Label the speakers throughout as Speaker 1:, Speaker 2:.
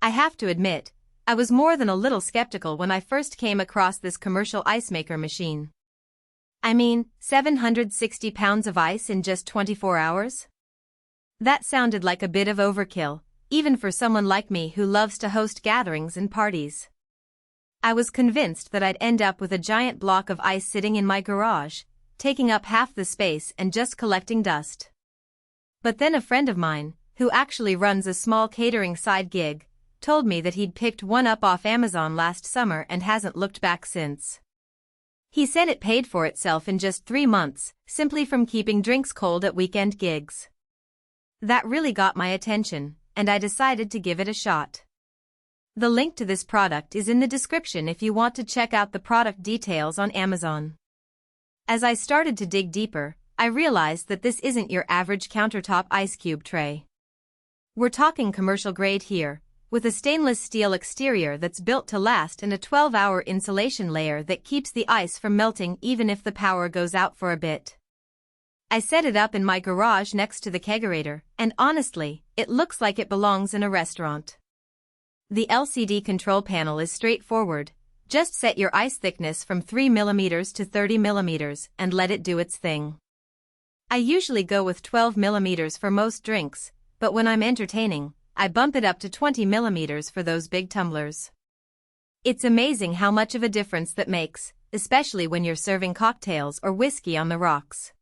Speaker 1: I have to admit, I was more than a little skeptical when I first came across this commercial ice maker machine. I mean, 760 pounds of ice in just 24 hours? That sounded like a bit of overkill, even for someone like me who loves to host gatherings and parties. I was convinced that I'd end up with a giant block of ice sitting in my garage, taking up half the space and just collecting dust. But then a friend of mine, who actually runs a small catering side gig, told me that he'd picked one up off Amazon last summer and hasn't looked back since. He said it paid for itself in just 3 months, simply from keeping drinks cold at weekend gigs. That really got my attention, and I decided to give it a shot. The link to this product is in the description if you want to check out the product details on Amazon. As I started to dig deeper, I realized that this isn't your average countertop ice cube tray. We're talking commercial grade here, with a stainless steel exterior that's built to last and a 12-hour insulation layer that keeps the ice from melting even if the power goes out for a bit. I set it up in my garage next to the kegerator, and honestly, it looks like it belongs in a restaurant. The LCD control panel is straightforward. Just set your ice thickness from 3 mm to 30 mm and let it do its thing. I usually go with 12 mm for most drinks, but when I'm entertaining, I bump it up to 20 mm for those big tumblers. It's amazing how much of a difference that makes, especially when you're serving cocktails or whiskey on the rocks.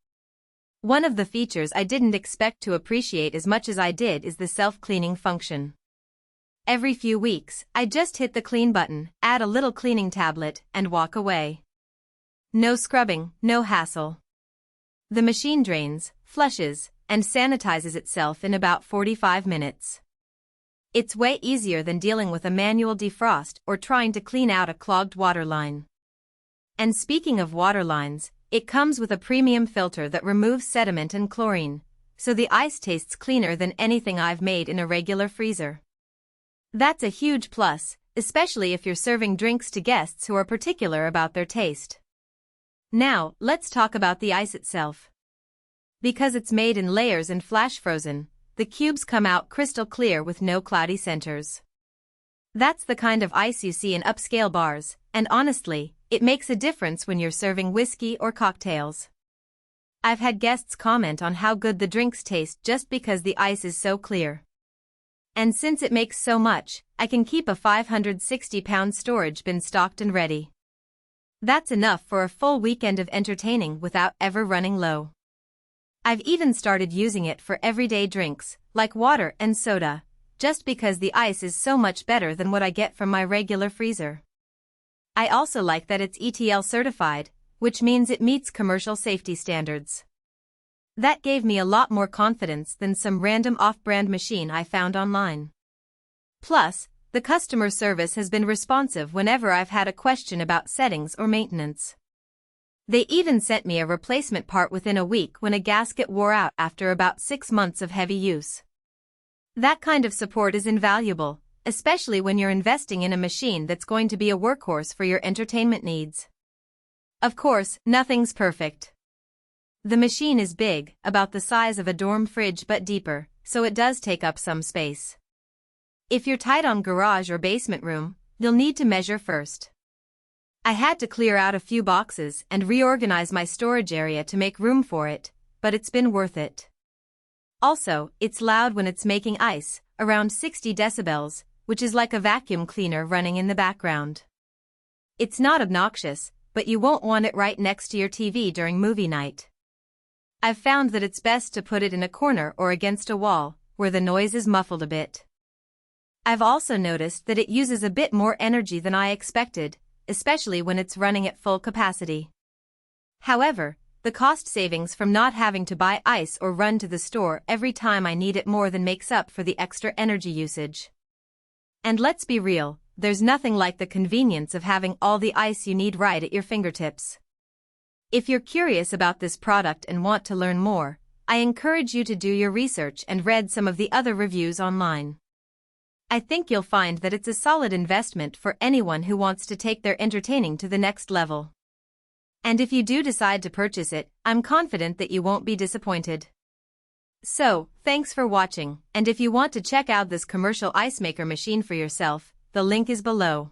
Speaker 1: One of the features I didn't expect to appreciate as much as I did is the self-cleaning function. Every few weeks, I just hit the clean button, add a little cleaning tablet, and walk away. No scrubbing, no hassle. The machine drains, flushes, and sanitizes itself in about 45 minutes. It's way easier than dealing with a manual defrost or trying to clean out a clogged water line. And speaking of water lines, it comes with a premium filter that removes sediment and chlorine, so the ice tastes cleaner than anything I've made in a regular freezer. That's a huge plus, especially if you're serving drinks to guests who are particular about their taste. Now, let's talk about the ice itself. Because it's made in layers and flash frozen, the cubes come out crystal clear with no cloudy centers. That's the kind of ice you see in upscale bars, and honestly, it makes a difference when you're serving whiskey or cocktails. I've had guests comment on how good the drinks taste just because the ice is so clear. And since it makes so much, I can keep a 560-pound storage bin stocked and ready. That's enough for a full weekend of entertaining without ever running low. I've even started using it for everyday drinks, like water and soda, just because the ice is so much better than what I get from my regular freezer. I also like that it's ETL certified, which means it meets commercial safety standards. That gave me a lot more confidence than some random off-brand machine I found online. Plus, the customer service has been responsive whenever I've had a question about settings or maintenance. They even sent me a replacement part within a week when a gasket wore out after about 6 months of heavy use. That kind of support is invaluable, especially when you're investing in a machine that's going to be a workhorse for your entertainment needs. Of course, nothing's perfect. The machine is big, about the size of a dorm fridge but deeper, so it does take up some space. If you're tight on garage or basement room, you'll need to measure first. I had to clear out a few boxes and reorganize my storage area to make room for it, but it's been worth it. Also, it's loud when it's making ice, around 60 decibels, which is like a vacuum cleaner running in the background. It's not obnoxious, but you won't want it right next to your TV during movie night. I've found that it's best to put it in a corner or against a wall, where the noise is muffled a bit. I've also noticed that it uses a bit more energy than I expected, especially when it's running at full capacity. However, the cost savings from not having to buy ice or run to the store every time I need it more than makes up for the extra energy usage. And let's be real, there's nothing like the convenience of having all the ice you need right at your fingertips. If you're curious about this product and want to learn more, I encourage you to do your research and read some of the other reviews online. I think you'll find that it's a solid investment for anyone who wants to take their entertaining to the next level. And if you do decide to purchase it, I'm confident that you won't be disappointed. So, thanks for watching, and if you want to check out this commercial ice maker machine for yourself, the link is below.